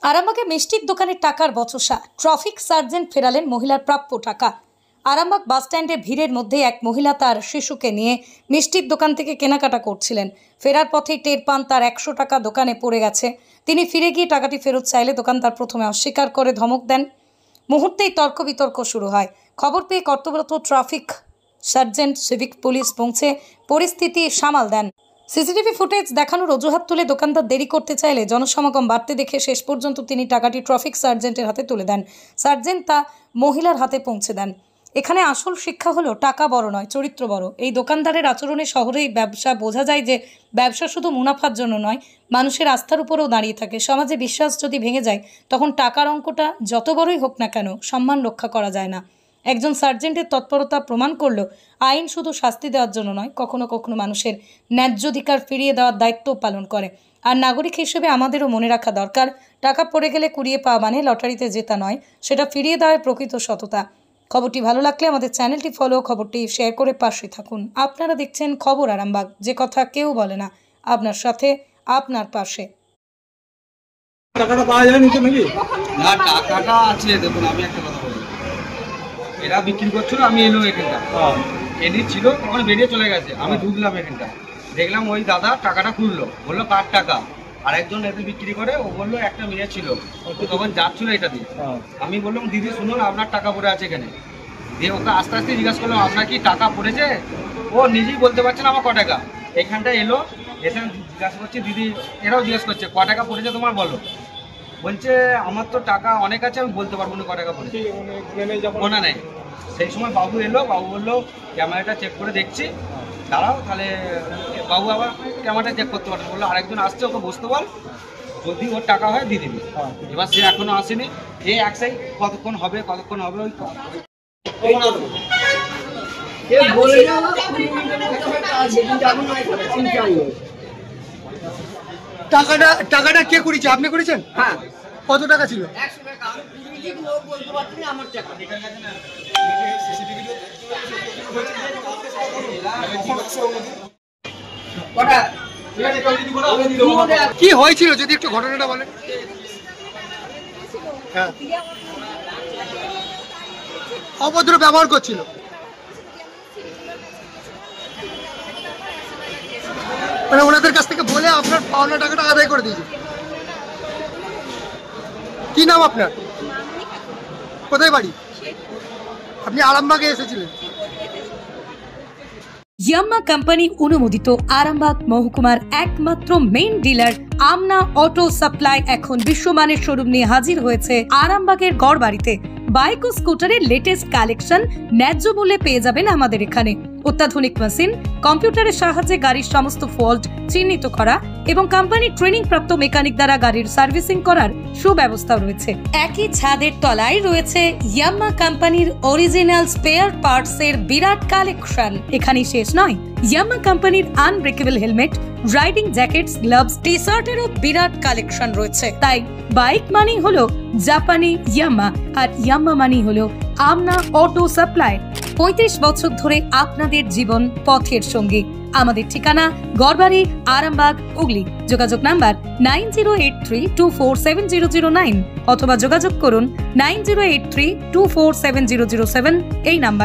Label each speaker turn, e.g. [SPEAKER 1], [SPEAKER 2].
[SPEAKER 1] আরামবাগে মিষ্টির দোকানের টাকার বচসা, ট্রাফিক সার্জেন্ট ফেরালেন মহিলার প্রাপ্য টাকা। আরামবাগ বাসস্ট্যান্ডে ভিড়ের মধ্যে এক মহিলা তার শিশুকে নিয়ে মিষ্টির দোকান থেকে কেনাকাটা করছিলেন। ফেরার পথেই টের পান তার 100 টাকা দোকানে পড়ে গেছে। তিনি ফিরে গিয়ে টাকাটি ফেরত চাইলে দোকানদার প্রথমে অস্বীকার করে ধমক দেন। মুহূর্তেই তর্ক বিতর্ক শুরু হয়। খবর পেয়ে কর্তব্যরত ট্রাফিক সার্জেন্ট সিভিক পুলিশ পৌঁছে পরিস্থিতি সামাল দেন। সিসিটিভি ফুটেজ দেখানোর অজুহাত তুলে দোকানদার দেরি করতে চাইলে জনসমাগম বাড়তে দেখে শেষ পর্যন্ত তিনি টাকাটি ট্রাফিক সার্জেন্টের হাতে তুলে দেন। সার্জেন্ট তা মহিলার হাতে পৌঁছে দেন। এখানে আসল শিক্ষা হলো টাকা বড় নয়, চরিত্র বড়। এই দোকানদারের আচরণে শহরেই ব্যবসা বোঝা যায় যে ব্যবসা শুধু মুনাফার জন্য নয়, মানুষের আস্থার উপরেও দাঁড়িয়ে থাকে। সমাজে বিশ্বাস যদি ভেঙে যায় তখন টাকার অঙ্কটা যত বড়ই হোক না কেন সম্মান রক্ষা করা যায় না। একজন সার্জেন্টের তৎপরতা প্রমাণ করলো আইন শুধু শাস্তি দেওয়ার জন্য নয়, কখনো কখনো মানুষের ন্যায্যাধিকার ফিরিয়ে দেওয়ার দায়িত্বও পালন করে। আর নাগরিক হিসেবে আমাদেরও মনে রাখা দরকার, টাকা পড়ে গেলে কুড়িয়ে পাওয়া মানে লটারিতে জেতা নয়, সেটা ফিরিয়ে দেওয়ার প্রকৃত সততা। খবরটি ভালো লাগলে আমাদের চ্যানেলটি ফলো, খবরটি শেয়ার করে পাশে থাকুন। আপনারা দেখছেন খবর আরামবাগ, যে কথা কেউ বলে না, আপনার সাথে আপনার পাশে।
[SPEAKER 2] টাকাটা পাওয়া যায়নি তো নাকি?
[SPEAKER 3] না, টাকাটা আছে। দেখুন, আমি একটা কথা বলি, এরা বিক্রি করছিল, আমি এলো এখানটা, এদিক ছিল, ওখানে বেরিয়ে চলে গেছে। আমি ঢুকলাম এখানটা, দেখলাম ওই দাদা টাকাটা খুললো, বললো কার টাকা। আর একজন এতে বিক্রি করে, ও বললো একটা মেয়ে ছিল, তখন যাচ্ছিল এটা দিয়ে। আমি বললাম দিদি শুনুন, আপনার টাকা পড়ে আছে এখানে। দিয়ে ওকে আস্তে আস্তে জিজ্ঞাসা করলাম আপনার কি টাকা পড়েছে? ও নিজেই বলতে পারছে না আমার ক টাকা। এখানটা এলো, এসে জিজ্ঞাসা করছে দিদি, এরাও জিজ্ঞাসা করছে ক টাকা পড়েছে তোমার বলো। বলছে আমার তো টাকা অনেক আছে, আমি বলতে পারবো না ক টাকা পড়েছে, মনে নেই। সেই সময় বাবু এলো, বাবু বললো ক্যামেরাটা চেক করে দেখছি, দাঁড়াও। তাহলে বাবু আবার ক্যামেরাটা চেক করতে পারবে, বললো আরেকজন আসছে, ওকে বসতে বল, যদি ওর টাকা হয় দিয়ে দিবি। এবার সে এখনো আসেনি। এই এক সাইড কতক্ষণ হবে ওই
[SPEAKER 2] টাকাটা কে করেছে? আপনি করেছেন?
[SPEAKER 3] হ্যাঁ।
[SPEAKER 2] কত টাকা ছিল?
[SPEAKER 3] 100 টাকা। আমি বলতে পারছি না আমার টাকা।
[SPEAKER 2] কি হয়েছিল যদি একটু ঘটনাটা বলেন? হ্যাঁ, অভদ্র ব্যবহার করছিল। মানে ওনাদের কাছ থেকে বলে আপনার পাওনা টাকাটা আদায় করে দিয়েছে। কি নাম আপনার? কোথায় বাড়ি? আপনি আরামবাগে এসেছিলেন?
[SPEAKER 1] ইয়াম্মা কোম্পানি অনুমোদিত আরামবাগ মহকুমার একমাত্র মেইন ডিলার আমনা অটো সাপ্লাই এখন বিশ্বমানের শোরুম নিয়ে হাজির হয়েছে আরামবাগের গড়বাড়িতে। বাইক ও স্কুটারের লেটেস্ট কালেকশন ন্যায্য মূল্যে পেয়ে যাবেন আমাদের এখানে। অত্যাধুনিক মেশিন, কম্পিউটারের সাহায্যে গাড়ির সমস্ত ফল্ট চিহ্নিত করা এবং কোম্পানির ট্রেনিং প্রাপ্ত মেকানিক দ্বারা গাড়ির সার্ভিসিং করার সুব্যবস্থা রয়েছে। একই ছাদের তলায় রয়েছে ইয়াম্মা কোম্পানির অরিজিনাল স্পেয়ার পার্টস এর বিরাট কালেকশন। এখানেই শেষ নয়, ইয়াম্মা কোম্পানির unbreakable helmet, riding jackets, gloves, T শার্টেরও বিরাট কালেকশন রয়েছে। তাই বাইক মানি হলো জাপানি ইয়াম্মা, আর ইয়াম্মা মানি হলো আমনা অটো সাপ্লাই। 35 বছর ধরে আপনাদের জীবন পথের সঙ্গী। আমাদের ঠিকানা গড়বাড়ি, আরামবাগ, হুগলি। যোগাযোগ নাম্বার 9083247009 অথবা যোগাযোগ করুন 9083247007 এই নাম্বার।